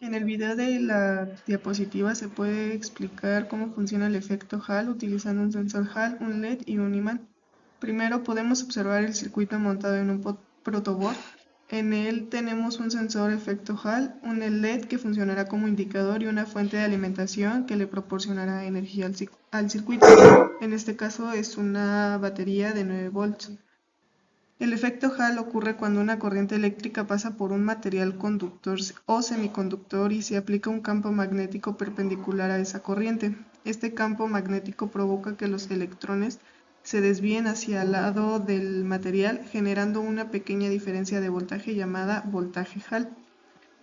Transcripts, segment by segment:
En el video de la diapositiva se puede explicar cómo funciona el efecto Hall utilizando un sensor Hall, un LED y un imán. Primero podemos observar el circuito montado en un protoboard. En él tenemos un sensor efecto Hall, un LED que funcionará como indicador y una fuente de alimentación que le proporcionará energía al circuito. En este caso es una batería de 9 volts. El efecto Hall ocurre cuando una corriente eléctrica pasa por un material conductor o semiconductor y se aplica un campo magnético perpendicular a esa corriente. Este campo magnético provoca que los electrones se desvíen hacia el lado del material, generando una pequeña diferencia de voltaje llamada voltaje Hall.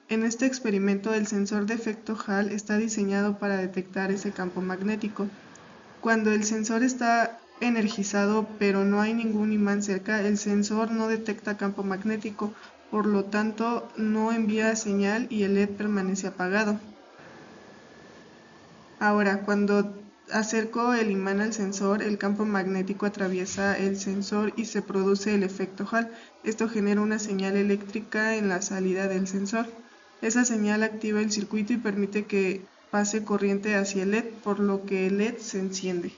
En este experimento, el sensor de efecto Hall está diseñado para detectar ese campo magnético. Cuando el sensor está energizado pero no hay ningún imán cerca, el sensor no detecta campo magnético, por lo tanto no envía señal y el LED permanece apagado. Ahora, cuando acerco el imán al sensor, el campo magnético atraviesa el sensor y se produce el efecto Hall. Esto genera una señal eléctrica en la salida del sensor. Esa señal activa el circuito y permite que pase corriente hacia el LED, por lo que el LED se enciende.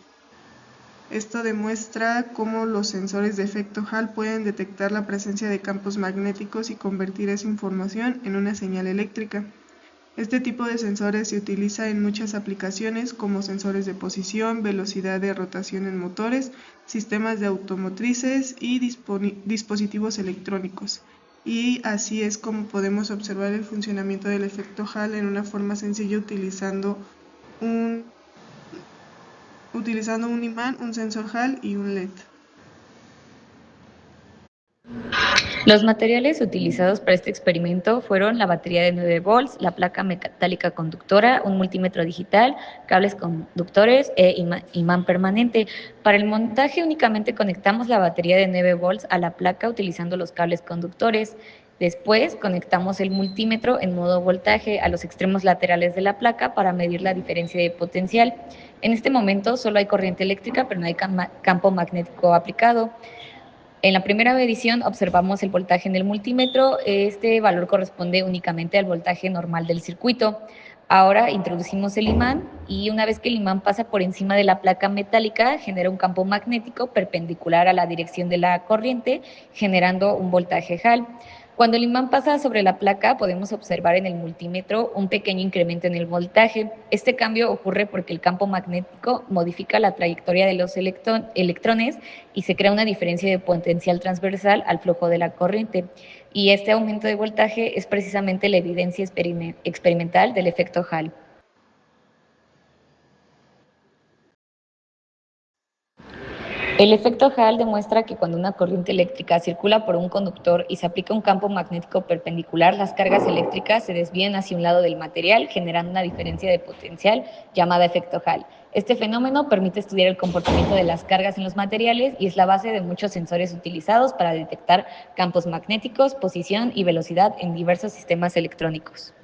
Esto demuestra cómo los sensores de efecto Hall pueden detectar la presencia de campos magnéticos y convertir esa información en una señal eléctrica. Este tipo de sensores se utiliza en muchas aplicaciones como sensores de posición, velocidad de rotación en motores, sistemas de automotrices y dispositivos electrónicos. Y así es como podemos observar el funcionamiento del efecto Hall en una forma sencilla utilizando un imán, un sensor Hall y un LED. Los materiales utilizados para este experimento fueron la batería de 9 volts, la placa metálica conductora, un multímetro digital, cables conductores e imán permanente. Para el montaje únicamente conectamos la batería de 9 volts a la placa utilizando los cables conductores. Después conectamos el multímetro en modo voltaje a los extremos laterales de la placa para medir la diferencia de potencial. En este momento solo hay corriente eléctrica, pero no hay campo magnético aplicado. En la primera medición observamos el voltaje en el multímetro. Este valor corresponde únicamente al voltaje normal del circuito. Ahora introducimos el imán y una vez que el imán pasa por encima de la placa metálica, genera un campo magnético perpendicular a la dirección de la corriente, generando un voltaje Hall. Cuando el imán pasa sobre la placa, podemos observar en el multímetro un pequeño incremento en el voltaje. Este cambio ocurre porque el campo magnético modifica la trayectoria de los electrones y se crea una diferencia de potencial transversal al flujo de la corriente. Y este aumento de voltaje es precisamente la evidencia experimental del efecto Hall. El efecto Hall demuestra que cuando una corriente eléctrica circula por un conductor y se aplica un campo magnético perpendicular, las cargas eléctricas se desvían hacia un lado del material, generando una diferencia de potencial llamada efecto Hall. Este fenómeno permite estudiar el comportamiento de las cargas en los materiales y es la base de muchos sensores utilizados para detectar campos magnéticos, posición y velocidad en diversos sistemas electrónicos.